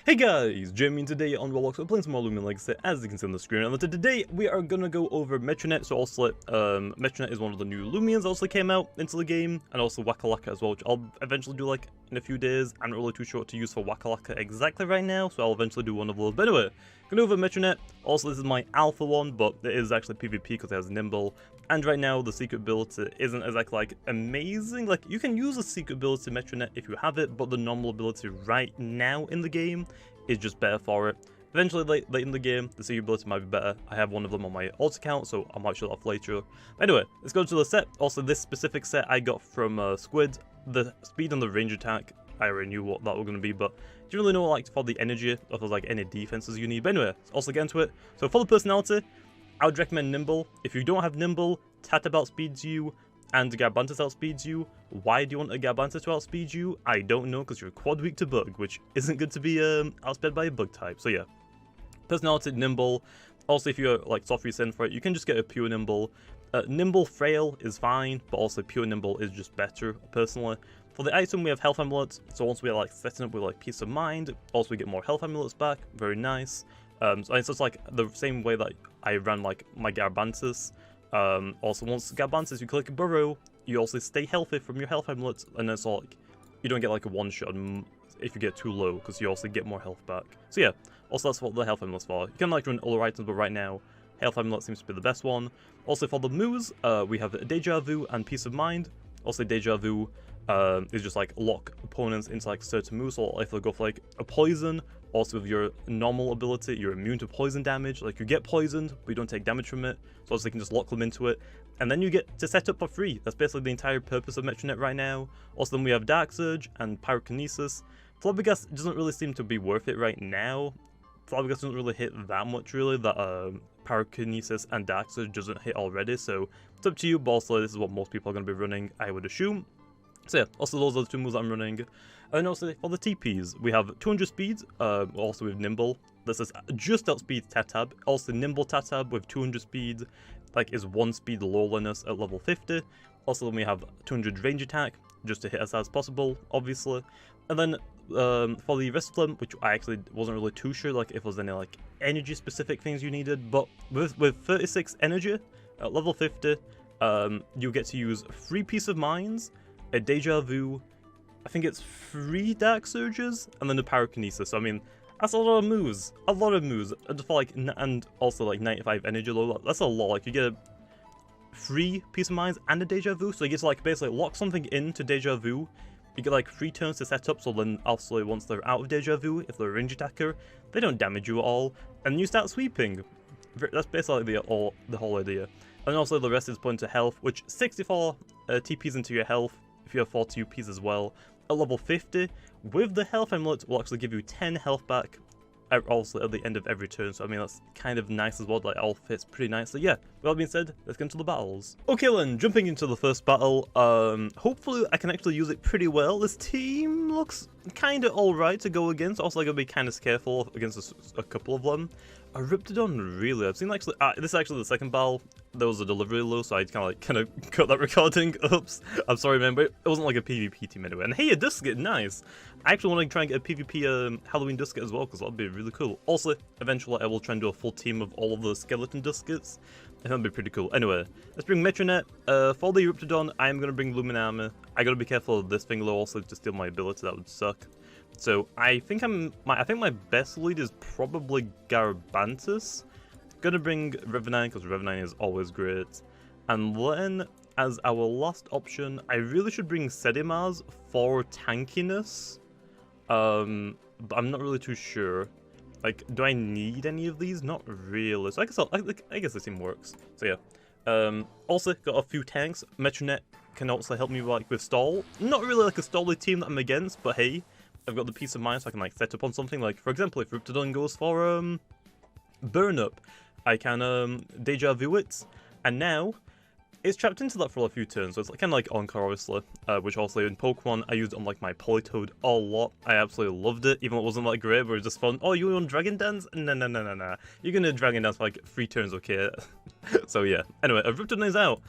Hey guys, Jamiy, and today on Roblox we're playing some more Loomian, like I said, as you can see on the screen. And today we are gonna go over Metronet. So also, Metronet is one of the new Loomians that also came out into the game, and also Wakalaka as well, which I'll eventually do like in a few days. I'm not really too sure what to use for Wakalaka exactly right now, so I'll eventually do one of those. But anyway, gonna go over Metronet. Also, this is my alpha one, but it is actually PvP because it has Nimble. And right now, the secret ability isn't exactly like amazing. Like, you can use a secret ability Metronet if you have it, but the normal ability right now in the game is just better for it. Eventually, late in the game, the secret ability might be better. I have one of them on my alt account, so I might show that off later. Anyway, let's go to the set. Also, this specific set I got from Squid. The speed and the range attack, I already knew what that was going to be, but do you really know like for the energy, if there's like any defenses you need? But anyway, let's also get into it. So for the personality, I would recommend Nimble. If you don't have Nimble, Tat outspeeds you, and Garbantus outspeeds you. Why do you want a Garbantus to outspeed you? I don't know, because you're quad weak to bug, which isn't good to be outsped by a bug type. So yeah, personality, Nimble. Also, if you're like soft resend for it, you can just get a pure Nimble. Nimble Frail is fine, but also pure Nimble is just better, personally. For the item, we have health amulets, so once we are like setting up with like peace of mind, also we get more health amulets back, very nice. So it's just like the same way that I ran like my Garbantus. Also, once Garbantus, you click Burrow, you also stay healthy from your health amulets, and it's all like, you don't get like a one-shot if you get too low, because you also get more health back. So yeah, also that's what the health amulet's for. You can like run other items, but right now, health amulet seems to be the best one. Also for the moves, we have Deja Vu and Peace of Mind. Also Deja Vu is just like lock opponents into like certain moves, or if they go for like a poison. Also with your normal ability, you're immune to poison damage. Like you get poisoned, but you don't take damage from it. So also you can just lock them into it. And then you get to set up for free. That's basically the entire purpose of Metronet right now. Also then we have Dark Surge and Pyrokinesis. Flabbergas doesn't really seem to be worth it right now. Flabbergas doesn't really hit that much really, that Pyrokinesis and Dark Surge doesn't hit already. So it's up to you, but also this is what most people are going to be running, I would assume. So yeah, also those are the two moves I'm running. And also for the TPs, we have 200 speed, also with Nimble. This is just outspeed Tatab. Also Nimble Tatab with 200 speed, like is 1 speed lowliness at level 50. Also then we have 200 range attack, just to hit as hard as possible, obviously. And then for the rest of them, which I actually wasn't really too sure, like if there was any like energy specific things you needed, but with 36 energy at level 50, you get to use 3 Peace of Minds, a Deja Vu, I think it's 3 Dark Surges, and then a Pyrokinesis. So I mean, that's a lot of moves. A lot of moves. And for like, and also like 95 energy low. That's a lot. Like you get 3 Peace of Minds and a Deja Vu. So you get to like basically lock something into Deja Vu. You get like 3 turns to set up. So then also once they're out of Deja Vu, if they're a range attacker, they don't damage you at all, and you start sweeping. That's basically the whole idea. And also the rest is put into health, which 64 TPs into your health. If you have 40 UPs as well, at level 50, with the health amulet, will actually give you 10 health back, also at the end of every turn. So I mean, that's kind of nice as well, like all fits pretty nicely. Yeah, with that being said, let's get into the battles. Okay then, jumping into the first battle, hopefully I can actually use it pretty well. This team looks kind of alright to go against. Also I gotta be kind of careful against a couple of them. A Riptodon, really? I've seen actually, this is actually the second battle. There was a delivery low, so I kind of cut that recording. Oops, I'm sorry, man, but it wasn't like a PvP team anyway. And hey, a Dusket, nice. I actually want to try and get a PvP Halloween Dusket as well, because that'd be really cool. Also, eventually I will try and do a full team of all of the skeleton Duskets. I think that'd be pretty cool. Anyway, let's bring Metronet. For the Riptodon, I am going to bring Loomian armor. I gotta be careful of this thing though, also to steal my ability, that would suck. So I think my best lead is probably Garbantus. Gonna bring Revenine because Revenine is always great. And then as our last option, I really should bring Sedimars for tankiness. But I'm not really too sure. Like, do I need any of these? Not really. So I guess this team works. So yeah. Also got a few tanks. Metronet can also help me like with stall. Not really like a stally team that I'm against, but hey. I've got the peace of mind so I can like set up on something. Like for example, if Riptodon goes for burn up, I can Deja Vu it, and now it's trapped into that for a few turns. So it's like, kind of like Encore obviously, which also in Pokemon I used on like my Politoed a lot. I absolutely loved it, even though it wasn't that great, but it was just fun. Oh, you want Dragon Dance? No. You're gonna Dragon Dance for like 3 turns, okay? So yeah. Anyway, Riptodon is out.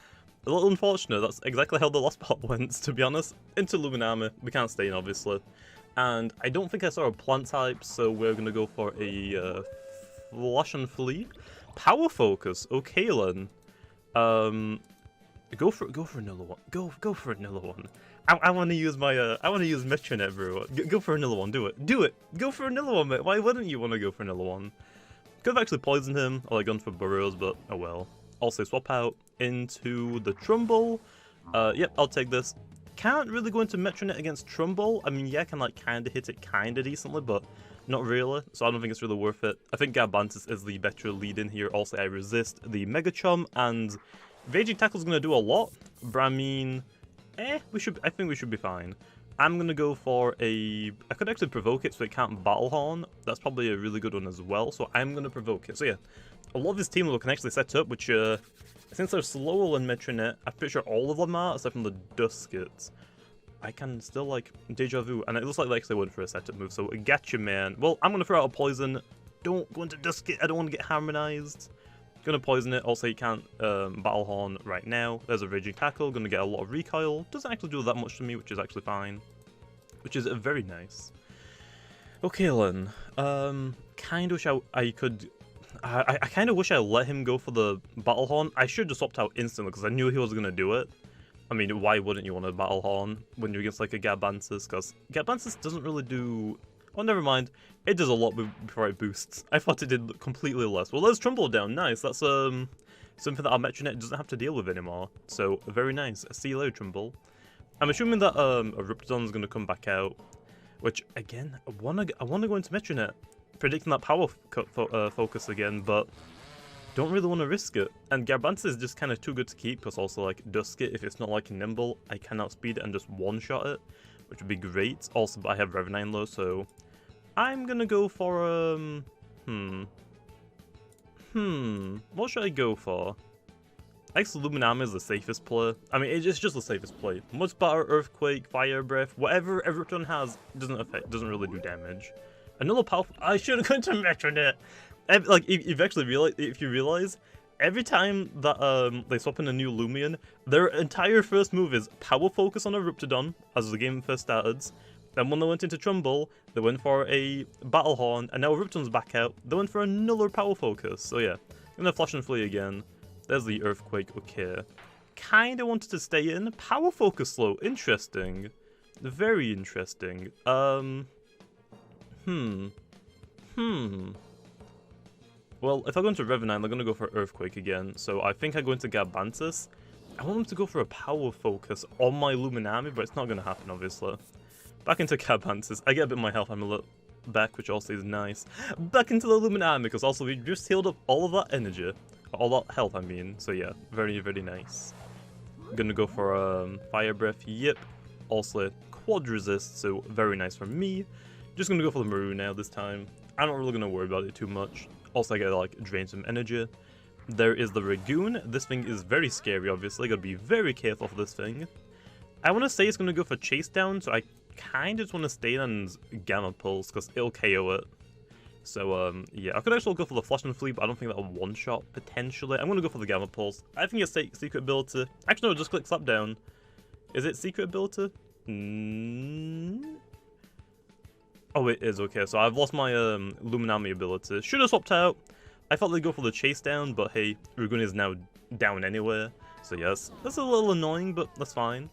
A little unfortunate. That's exactly how the last part went, to be honest. Into Loomian armor. We can't stay in, obviously. And I don't think I saw a plant type, so we're gonna go for a Flash and Flee. Power Focus, okay then. Go for another one. Go for another one. I want to use my I want to use Metronet, bro. Go for another one. Do it. Go for another one, mate. Why wouldn't you want to go for another one? Could have actually poisoned him or like gone for burrows, but oh well. Also swap out into the Trumbull. Yep, I'll take this. Can't really go into Metronet against Trumbull. I mean, yeah, I can like kind of hit it kind of decently, but not really. So I don't think it's really worth it. I think Garbantis is the better lead in here. Also, I resist the Mega Chum, and Raging Tackle's gonna do a lot. But I mean, I think we should be fine. I'm gonna go for I could actually provoke it so it can't Battle Horn. That's probably a really good one as well. So I'm gonna provoke it. So yeah, a lot of his team can actually set up, which since they're slower than Metronet, I'm pretty sure all of them are, aside from the Duskets. I can still like Deja Vu, and it looks like they actually went for a setup move. So gotcha, man. Well, I'm gonna throw out a poison. Don't go into Dusket. I don't want to get harmonized. Gonna poison it. Also, you can't Battle Horn right now. There's a Raging Tackle. Gonna get a lot of recoil. Doesn't actually do that much to me, which is actually fine. Which is very nice. Okay, then. Kind of wish I could. I kind of wish I let him go for the Battle Horn. I should have just swapped out instantly because I knew he was gonna do it. I mean, why wouldn't you want a Battle Horn when you're against like a Garbantis? Because Garbantis doesn't really do. Oh, never mind. It does a lot before it boosts. I thought it did completely less. Well, there's Trumbull down. Nice. That's something that our Metronet doesn't have to deal with anymore. So, very nice. See you later, Trumbull. I'm assuming that a Riptidon's going to come back out. Which, again, I wanna go into Metronet. Predicting that power focus again, but don't really want to risk it. And Garbantis is just kind of too good to keep, because also, like, Duskit, if it's not, like, nimble, I can outspeed it and just one-shot it, which would be great. Also, but I have Rev 9 low, so I'm gonna go for, what should I go for? I guess Loomian is the safest play. I mean, it's just the safest play. Mud Spatter, Earthquake, Fire Breath, whatever everyone has doesn't really do damage. Another powerful. I should have gone to Metronet. Like, if you realize, every time that they swap in a new Loomian, their entire first move is Power Focus on a Riptidon, as the game first started. Then when they went into Trumbull, they went for a Battle Horn, and now Riptidon's back out, they went for another Power Focus. So yeah, I'm gonna Flash and Flee again. There's the Earthquake, okay. Kinda wanted to stay in. Power Focus slow, interesting. Very interesting. Well, if I go into Rev 9, they're going to go for Earthquake again, so I think I go into Garbantis. I want them to go for a Power Focus on my Loomian, but it's not going to happen, obviously. Back into Garbantis. I get a bit of my health amulet back, which also is nice. Back into the Loomian, because also we just healed up all of that energy. All that health, I mean. So yeah, very, very nice. Gonna go for Fire Breath, yep. Also Quad Resist, so very nice for me. Just gonna go for the Maroon now this time. I'm not really gonna worry about it too much. Also, I gotta like drain some energy. There is the Ragoon. This thing is very scary, obviously. Gotta be very careful for this thing. I want to say it's gonna go for Chase Down, so I kind of just want to stay on Gamma Pulse because it'll KO it. So yeah, I could actually go for the Flash and Flee, but I don't think that'll one-shot potentially. I'm gonna go for the Gamma Pulse. I think it's secret ability. Actually, no, just click Slap Down. Is it secret ability? Oh, it is, okay. So I've lost my Loomian ability. Should have swapped out. I thought they'd go for the Chase Down, but hey, Ragoon is now down anyway. So yes, that's a little annoying, but that's fine.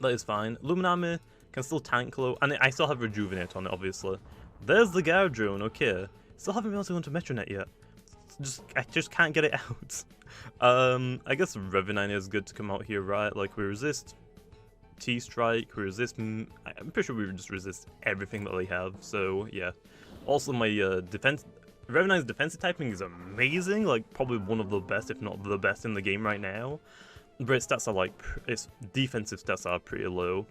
That is fine. Loomian can still tank low, and I still have Rejuvenate on it, obviously. There's the Guard Drone, okay. Still haven't been able to go into Metronet yet. I just can't get it out. I guess Rev 9 is good to come out here, right? Like, we resist T-Strike, we resist... I'm pretty sure we just resist everything that they have, so yeah. Also, my defense... Rev 9's defensive typing is amazing, like, probably one of the best, if not the best in the game right now. But its stats are like... its defensive stats are pretty low.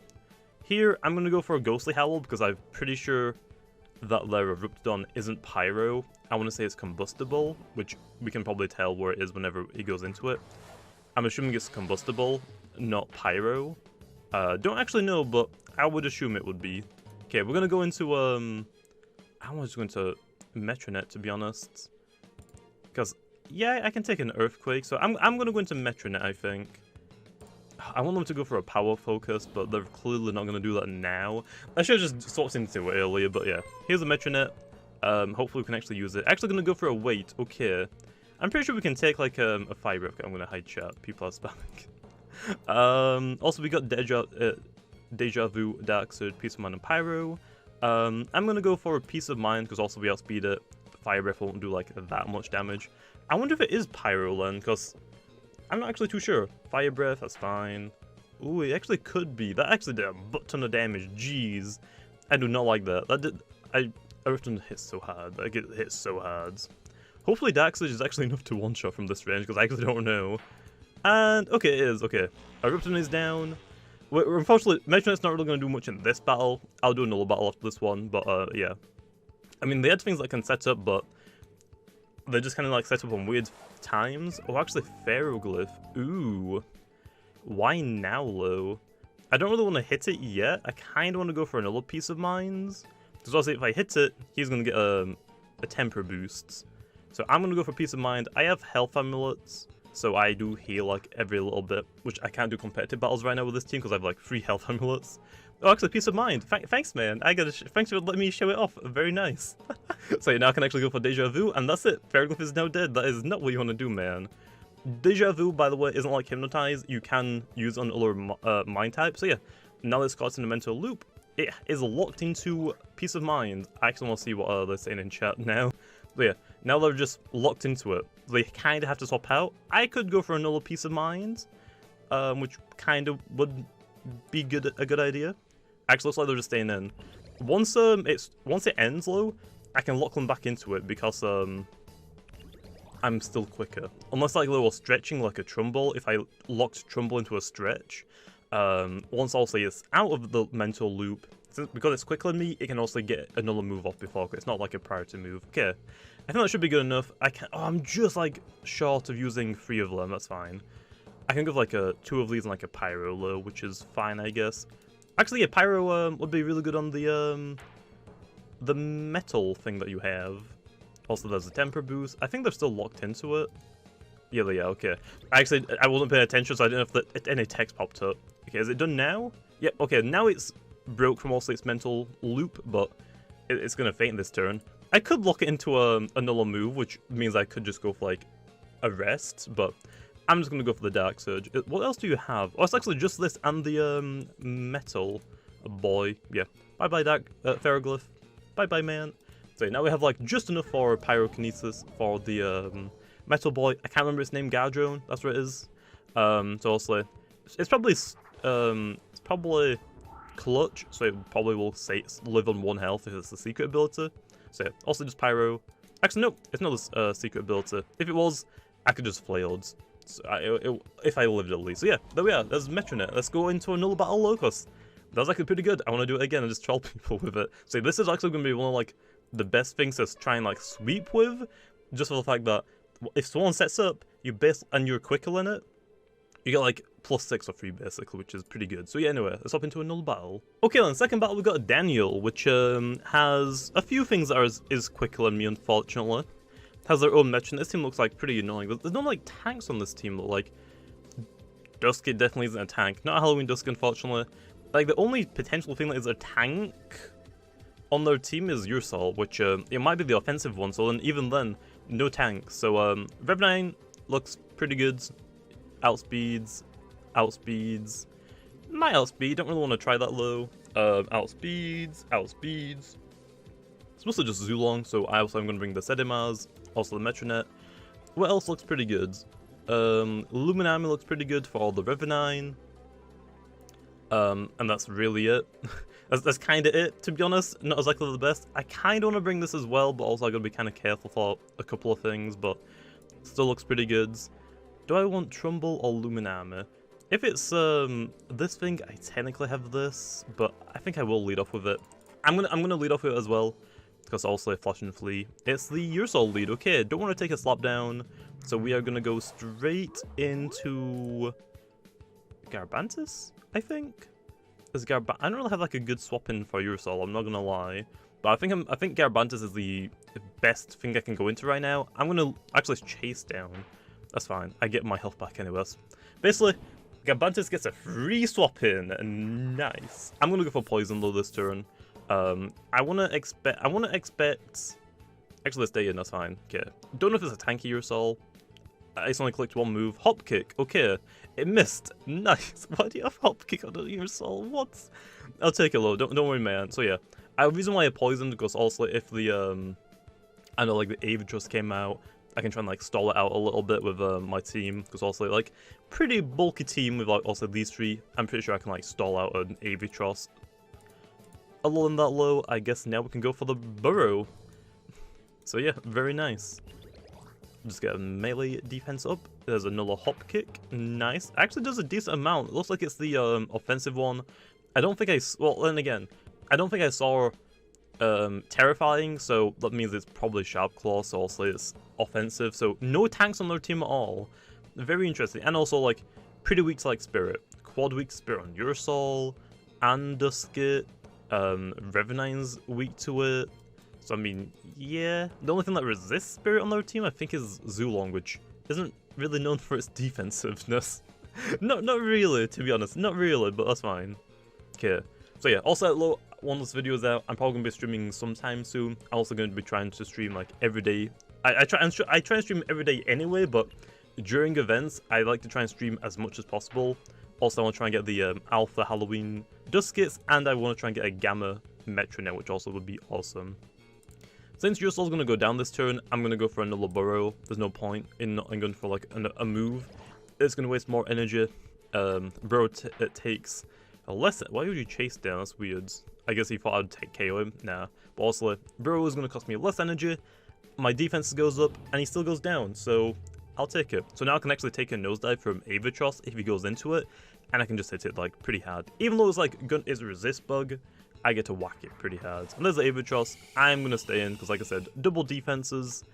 Here, I'm gonna go for a Ghostly Howl, because I'm pretty sure that their Riptidon isn't Pyro. I want to say it's Combustible, which we can probably tell where it is whenever he goes into it. I'm assuming it's Combustible, not Pyro. Don't actually know, but I would assume it would be. Okay, we're gonna go into I was going to Metronet, to be honest, because yeah, I can take an Earthquake. So I'm gonna go into Metronet. I think I want them to go for a power focus, but they're clearly not going to do that now. I should have just swapped into it earlier, but yeah. Here's a Metronet. Hopefully we can actually use it. Actually going to go for a weight. Okay. I'm pretty sure we can take like a fire breath. I'm going to hide chat. People are spamming. Also, we got Deja Vu, Dark Surge, Peace of Mind, and Pyro. I'm going to go for a Peace of Mind, because also we outspeed it. Fire breath won't do like that much damage. I wonder if it is Pyro then, because I'm not actually too sure. Fire breath, that's fine. Ooh, it actually could be. That actually did a butt ton of damage. Jeez. I do not like that. That did... I often hit so hard. I get hit so hard. Hopefully Dark Surge is actually enough to one-shot from this range, because I actually don't know. And, okay, it is. Okay. Eruption is down. Unfortunately, Metronet's not really going to do much in this battle. I'll do another battle after this one, but, yeah. I mean, they had things that can set up, but they just kind of, like, set up on weird times. Oh, actually, Ferroglyph. Ooh. Why now, though? I don't really want to hit it yet. I kind of want to go for another Peace of Minds. Because obviously, if I hit it, he's going to get a temper boost. So I'm going to go for Peace of Mind. I have health amulets, so I do heal like every little bit, which I can't do competitive battles right now with this team because I have like 3 health amulets. Oh, actually, Peace of Mind. Thanks, man. Thanks for letting me show it off. Very nice. So now I can actually go for Deja Vu, and that's it. Ferroglyph is now dead. That is not what you want to do, man. Deja Vu, by the way, isn't like Hypnotize. You can use on other mind types. So yeah, now it's caught in a mental loop. It is locked into Peace of Mind. I actually want to see what they're saying in chat now. But yeah, now they're just locked into it. They kind of have to swap out. I could go for another Peace of Mind, which kind of would be a good idea. Actually, looks like they're just staying in. Once it ends though, I can lock them back into it because I'm still quicker. Unless like a little stretching like a Trumbull. If I locked Trumbull into a stretch, once also it's out of the mental loop, because it's quicker than me, it can also get another move off before. It's not like a priority move. Okay, I think that should be good enough. I'm just like short of using 3 of them. That's fine. I can give like 2 of these and like a Pyro low, which is fine, I guess. Actually, yeah, Pyro would be really good on the metal thing that you have. Also, there's a temper boost. I think they're still locked into it. Yeah, okay. Actually, I wasn't paying attention, so I didn't know if any text popped up. Okay, is it done now? Yep, okay, now it's broke from also its mental loop, but it's going to faint this turn. I could lock it into another move, which means I could just go for, like, a rest, but I'm just going to go for the Dark Surge. What else do you have? Oh, it's actually just this and the metal boy. Yeah. Bye-bye, Ferroglyph. Bye-bye, man. So now we have, like, just enough for Pyrokinesis for the metal boy. I can't remember its name. Gardrone. That's what it is. So also, it's probably clutch, so it probably will live on 1 health if it's the secret ability. So yeah, also just Pyro. Actually, no, it's not a secret ability. If it was, I could just flailed. So if I lived at least. So yeah, there we are. There's Metronet. Let's go into another battle locus. That was actually pretty good. I want to do it again and just troll people with it. So this is actually going to be one of like the best things to try and like sweep with, just for the fact that if someone sets up, and you're quicker in it, you get like +6 or 3 basically, which is pretty good. So yeah, anyway, let's hop into another battle. Okay then, second battle we got Daniel, which has a few things that is quicker than me, unfortunately. Has their own Metronet. This team looks like pretty annoying, but there's no like tanks on this team. But like Dusky definitely isn't a tank. Not a Halloween Dusky, unfortunately. Like the only potential thing that is a tank on their team is Ursol, which it might be the offensive one. So then even then, no tanks. So Rev9 looks pretty good. Outspeeds. Might outspeed. Don't really want to try that low. Outspeeds. It's mostly just Zulong, so I'm going to bring the Sedimars, also the Metronet. What else looks pretty good? Loomian looks pretty good for all the Rev9. And that's really it. that's kind of it, to be honest. Not exactly the best. I kind of want to bring this as well, but also I got to be kind of careful for a couple of things, but still looks pretty good. Do I want Trumbull or Loomian? If it's this thing, I technically have this, but I think I will lead off with it. I'm gonna lead off with it as well, because also Flash and Flee. It's the Ursol lead. Okay, don't want to take a slap down, so we are gonna go straight into Garbantis, I think. I don't really have like a good swap in for Ursol, I'm not gonna lie, but I think Garbantis is the best thing I can go into right now. I'm gonna actually chase down. That's fine. I get my health back anyway. Basically, Gabantis gets a free swap in. Nice. I'm gonna go for poison though this turn. I wanna expect. Actually, let's stay in. That's fine. Okay. Don't know if it's a tanky or soul. I only clicked one move. Hop kick. Okay. It missed. Nice. Why do you have hop kick on your soul? What? I'll take it low. Don't worry, man. So yeah. The reason why I poisoned because also if the I know like the Avitrus came out, I can try and like stall it out a little bit with my team because also like pretty bulky team with like also these three. I'm pretty sure I can like stall out an Avitrus. Other than that low, I guess now we can go for the burrow. So yeah, very nice. Just get a melee defense up. There's another hop kick. Nice. Actually does a decent amount. It looks like it's the offensive one. I don't think well, then again, I don't think I saw terrifying, so that means it's probably Sharp Claw, so also it's offensive. So no tanks on their team at all. Very interesting. And also like pretty weak to like Spirit. Quad weak Spirit on your soul. And Dusket. Revenine's weak to it. So I mean, yeah. The only thing that resists Spirit on their team I think is Zulong, which isn't really known for its defensiveness. Not really, to be honest. Not really, but that's fine. Okay. So yeah, also one of those videos out. I'm probably gonna be streaming sometime soon. I'm also gonna be trying to stream like every day. I try and stream every day anyway, but during events I like to try and stream as much as possible. Also, I want to try and get the Alpha Halloween Duskits, and I want to try and get a Gamma Metronet, which also would be awesome. Since your soul's gonna go down this turn, I'm gonna go for another burrow. There's no point in not going for like a move. It's gonna waste more energy. Burrow it takes less. Why would you chase down? That's weird. I guess he thought I'd take KO him. Nah. But also, burrow is gonna cost me less energy. My defense goes up, and he still goes down. So I'll take it. So now I can actually take a nosedive from Avitrus if he goes into it, and I can just hit it like pretty hard. Even though it's like is a resist bug, I get to whack it pretty hard. And there's the Avitrus. I'm gonna stay in because, like I said, double defenses.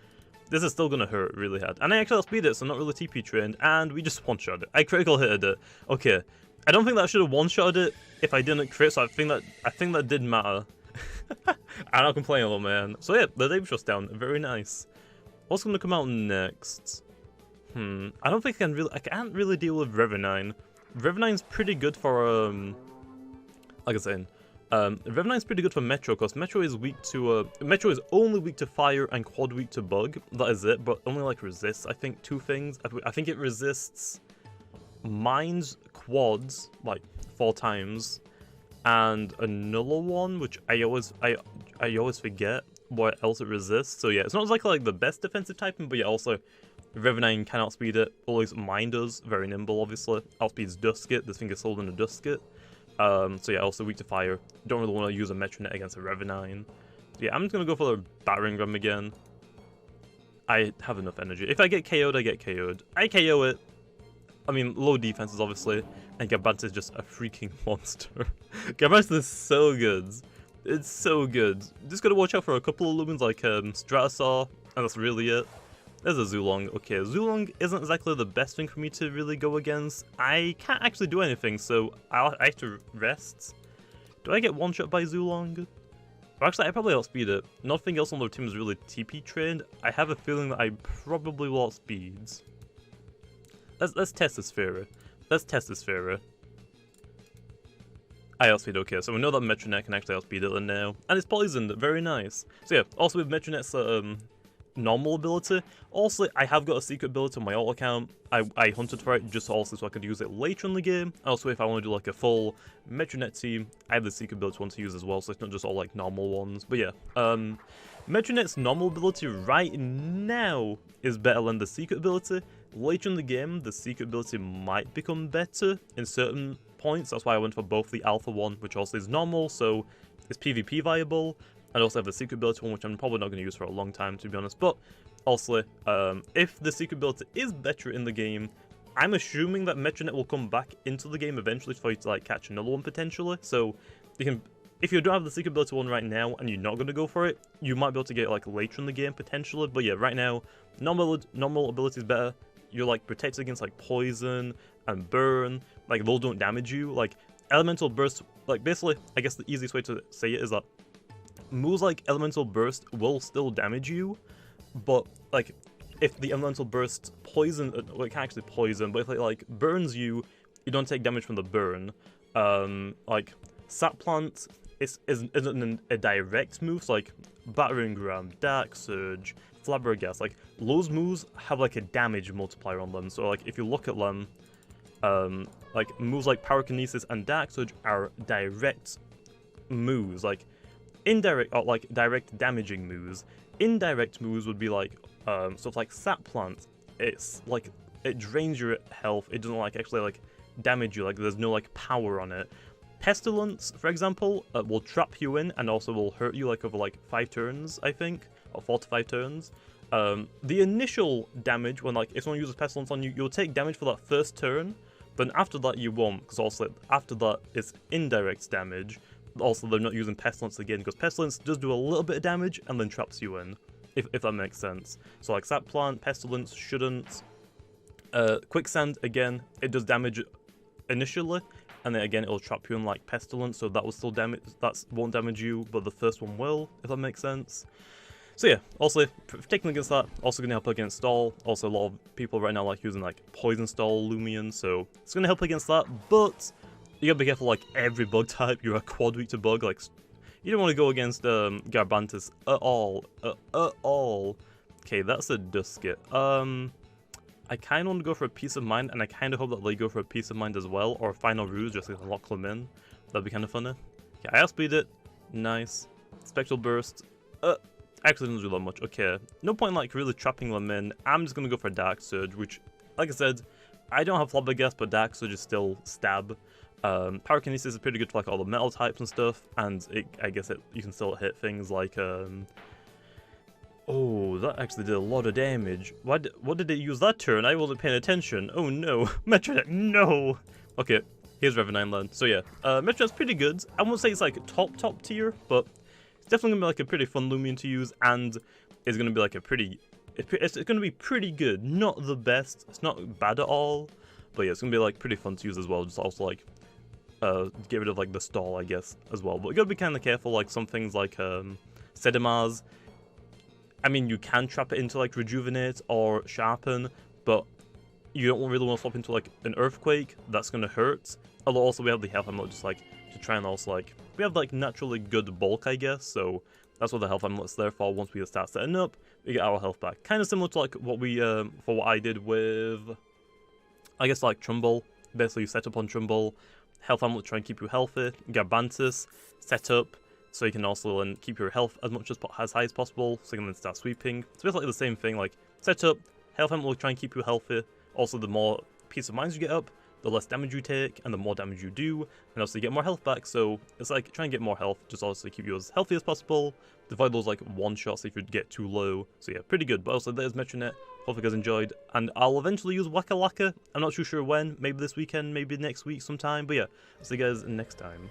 This is still gonna hurt really hard. And I actually outspeed it, so I'm not really TP trained. And we just one-shot it. I critical hitted it. Okay. I don't think that I should have one-shotted it if I didn't crit. So I think that did matter. I'm not complaining a lot, man. So yeah, the Avitrus down. Very nice. What's gonna come out next? I don't think I can't really deal with Revenine. Revenine's pretty good for like I was saying, Revenine's pretty good for Metro because Metro is weak to Metro is only weak to fire and quad weak to bug. That is it, but only like resists I think two things. I think it resists mines, quads like 4 times, and another one which I always forget what else it resists. So yeah, it's not exactly like the best defensive typing, but yeah, also Revenine can outspeed it, or at least mine does, very nimble obviously. Outspeeds Dusket, this thing is sold in a Dusket. So yeah, also weak to fire. Don't really want to use a Metronet against a Revenine. Yeah, I'm just gonna go for the Battering Ram again. I have enough energy. If I get KO'd, I get KO'd. I KO it. I mean, low defenses obviously, and Gabantis is just a freaking monster. Gabantis is so good. It's so good. Just gotta watch out for a couple of Lumens like Stratosaur, and that's really it. There's a Zulong. Okay, Zulong isn't exactly the best thing for me to really go against. I can't actually do anything, so I have to rest. Do I get one-shot by Zulong? Or actually, I probably outspeed it. Nothing else on their team is really TP trained. I have a feeling that I probably will outspeed. Let's test this Sphere. Let's test this Sphere. I outspeed, okay, so we know that Metronet can actually outspeed it now. And it's poisoned, very nice. So yeah, also with Metronet's normal ability. Also, I have got a secret ability on my alt account. I hunted for it just also so I could use it later in the game. Also, if I want to do like a full Metronet team, I have the secret ability one to use as well, so it's not just all like normal ones. But yeah, Metronet's normal ability right now is better than the secret ability. Later in the game, the secret ability might become better in certain points. That's why I went for both the alpha one, which also is normal, so it's PvP viable. I also have the secret ability one, which I'm probably not going to use for a long time, to be honest. But also, if the secret ability is better in the game, I'm assuming that Metronet will come back into the game eventually for you to like catch another one potentially. So you can, if you don't have the secret ability one right now and you're not going to go for it, you might be able to get it like later in the game potentially. But yeah, right now, normal ability is better. You're like protected against like poison and burn. Like those don't damage you. Like elemental burst, like basically, I guess the easiest way to say it is that moves like elemental burst will still damage you, but like if the elemental burst poison, well, it can't actually poison, but if it like burns you, you don't take damage from the burn. Like Sap Plant isn't a direct move, so like Battering Ram, Dark Surge, Flabbergast, like those moves have like a damage multiplier on them. So like if you look at them, like moves like Pyrokinesis and Dark Surge are direct moves, like indirect or like direct damaging moves. Indirect moves would be like stuff like Sap Plant. It's like it drains your health. It doesn't like actually like damage you. Like there's no like power on it. Pestilence, for example, will trap you in and also will hurt you like over like 5 turns, I think, or 4 to 5 turns. The initial damage when like if someone uses Pestilence on you, you'll take damage for that first turn, but after that you won't, because also after that it's indirect damage. Also, they're not using Pestilence again, because Pestilence does do a little bit of damage and then traps you in, if that makes sense. So like Sap Plant, Pestilence shouldn't. Quicksand, again, it does damage initially, and then again it'll trap you in like Pestilence, so that will still damage, that won't damage you, but the first one will, if that makes sense. So yeah, also protecting against that, also going to help against Stall. Also a lot of people right now like using like Poison Stall, Loomian, so it's going to help against that, but you gotta be careful like every bug type, you're a quad weak to bug, like you don't want to go against Garbantis at all, Okay, that's a Dusket. I kind of want to go for a Peace of Mind, and I kind of hope that they go for a Peace of Mind as well, or a Final Ruse just to lock them in. That'd be kind of funny. Okay, I outspeed it. Nice. Spectral Burst. Actually doesn't do that much. Okay, no point like really trapping them in. I'm just going to go for Dark Surge, which, like I said, I don't have Flabbergast, but Dark Surge is still stab. Pyrokinesis is pretty good for like all the metal types and stuff, and I guess you can still hit things like oh, that actually did a lot of damage. What did it use that turn? I wasn't paying attention. Oh no. Metronet, no! Okay, here's Revenine then. So yeah, Metronet's pretty good. I won't say it's like top tier, but it's definitely gonna be like a pretty fun Loomian to use, and it's gonna be like a pretty... It's gonna be pretty good. Not the best. It's not bad at all, but yeah, it's gonna be like pretty fun to use as well. Just also like get rid of like the stall, I guess, as well. But you gotta be kind of careful. Like some things like Sedimars. I mean, you can trap it into like Rejuvenate or Sharpen, but you don't really want to swap into like an Earthquake. That's gonna hurt. Although also we have the health amulet just like to try and also like we have like naturally good bulk, I guess. So that's what the health amulet's there for. Once we start setting up, we get our health back. Kind of similar to like what we for what I did with, I guess like Trumbull. Basically, you set up on Trumbull, health amulet try and keep you healthy. Garbantis set up. So you can also then keep your health as high as possible, so you can then start sweeping. It's basically the same thing, like set up, health amulet will try and keep you healthy. Also, the more Peace of Minds you get up, the less damage you take, and the more damage you do, and also you get more health back. So it's like try and get more health, just also keep you as healthy as possible. Avoid those like one shots if you get too low. So yeah, pretty good. But also there's Metronet. Hopefully you guys enjoyed, and I'll eventually use Waka Laka. I'm not too sure when. Maybe this weekend, maybe next week sometime. But yeah, I'll see you guys next time.